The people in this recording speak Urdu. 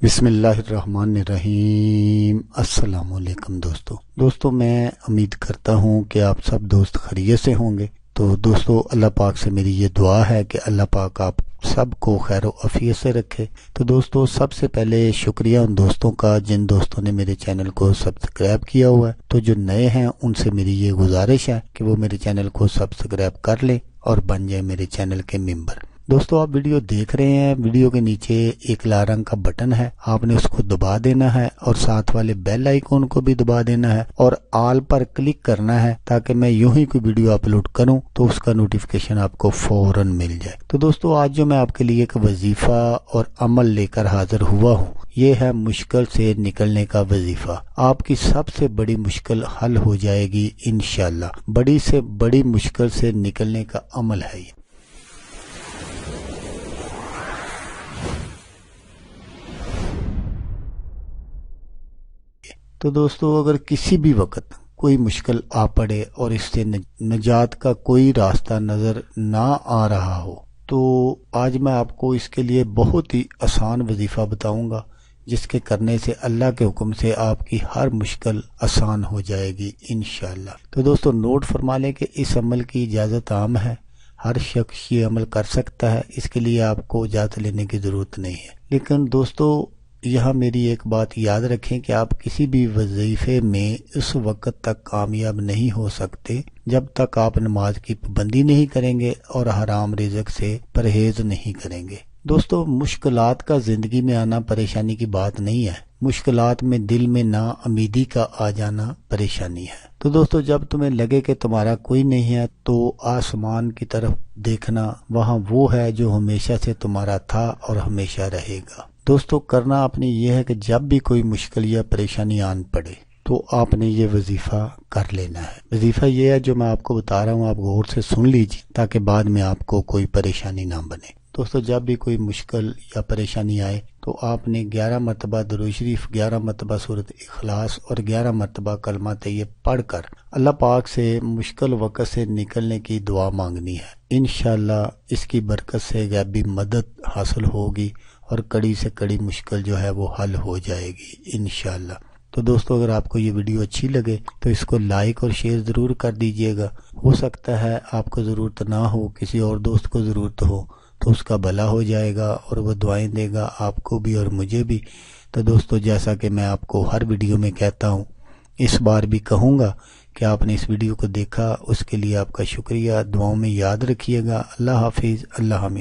بسم اللہ الرحمن الرحیم۔ السلام علیکم دوستو میں امید کرتا ہوں کہ آپ سب دوست خیریت سے ہوں گے۔ تو دوستو اللہ پاک سے میری یہ دعا ہے کہ اللہ پاک آپ سب کو خیر و عافیت سے رکھے۔ تو دوستو سب سے پہلے شکریہ ان دوستوں کا جن دوستوں نے میرے چینل کو سبسکرائب کیا ہوا ہے۔ تو جو نئے ہیں ان سے میری یہ گزارش ہے کہ وہ میرے چینل کو سبسکرائب کر لیں اور بن جائیں میرے چینل کے ممبر۔ دوستو آپ ویڈیو دیکھ رہے ہیں، ویڈیو کے نیچے ایک لال رنگ کا بٹن ہے، آپ نے اس کو دبا دینا ہے اور ساتھ والے بیل آئیکن کو بھی دبا دینا ہے اور آل پر کلک کرنا ہے تاکہ میں یوں ہی کوئی ویڈیو اپلوڈ کروں تو اس کا نوٹیفیکیشن آپ کو فوراً مل جائے۔ تو دوستو آج جو میں آپ کے لیے ایک وظیفہ اور عمل لے کر حاضر ہوا ہوں، یہ ہے مشکل سے نکلنے کا وظیفہ۔ آپ کی سب سے بڑی مشکل حل ہو جائے گی انشاءاللہ۔ بڑی سے بڑی مشکل سے نکلنے کا عمل ہے یہ۔ تو دوستو اگر کسی بھی وقت کوئی مشکل آ پڑے اور اس سے نجات کا کوئی راستہ نظر نہ آ رہا ہو تو آج میں آپ کو اس کے لیے بہت ہی آسان وظیفہ بتاؤں گا جس کے کرنے سے اللہ کے حکم سے آپ کی ہر مشکل آسان ہو جائے گی انشاءاللہ۔ تو دوستو نوٹ فرما لیں کہ اس عمل کی اجازت عام ہے، ہر شخص یہ عمل کر سکتا ہے، اس کے لیے آپ کو اجازت لینے کی ضرورت نہیں ہے۔ لیکن دوستو یہاں میری ایک بات یاد رکھیں کہ آپ کسی بھی وظیفے میں اس وقت تک کامیاب نہیں ہو سکتے جب تک آپ نماز کی پابندی نہیں کریں گے اور حرام رزق سے پرہیز نہیں کریں گے۔ دوستو مشکلات کا زندگی میں آنا پریشانی کی بات نہیں ہے، مشکلات میں دل میں نا امیدی کا آ جانا پریشانی ہے۔ تو دوستو جب تمہیں لگے کہ تمہارا کوئی نہیں ہے تو آسمان کی طرف دیکھنا، وہاں وہ ہے جو ہمیشہ سے تمہارا تھا اور ہمیشہ رہے گا۔ دوستو کرنا آپ نے یہ ہے کہ جب بھی کوئی مشکل یا پریشانی آن پڑے تو آپ نے یہ وظیفہ کر لینا ہے۔ وظیفہ یہ ہے جو میں آپ کو بتا رہا ہوں، آپ غور سے سن لیجیے تاکہ بعد میں آپ کو کوئی پریشانی نہ بنے۔ دوستو جب بھی کوئی مشکل یا پریشانی آئے تو آپ نے 11 مرتبہ درود شریف، 11 مرتبہ سورۃ اخلاص اور 11 مرتبہ کلمہ طیب پڑھ کر اللہ پاک سے مشکل وقت سے نکلنے کی دعا مانگنی ہے۔ انشاءاللہ اس کی برکت سے غیبی مدد حاصل ہوگی اور کڑی سے کڑی مشکل جو ہے وہ حل ہو جائے گی انشاءاللہ۔ تو دوستو اگر آپ کو یہ ویڈیو اچھی لگے تو اس کو لائک اور شیئر ضرور کر دیجئے گا۔ ہو سکتا ہے آپ کو ضرورت نہ ہو، کسی اور دوست کو ضرورت ہو تو اس کا بھلا ہو جائے گا اور وہ دعائیں دے گا آپ کو بھی اور مجھے بھی۔ تو دوستو جیسا کہ میں آپ کو ہر ویڈیو میں کہتا ہوں، اس بار بھی کہوں گا کہ آپ نے اس ویڈیو کو دیکھا، اس کے لیے آپ کا شکریہ، دعاؤں میں یاد رکھیے گا۔ اللہ حافظ، اللہ حافظ۔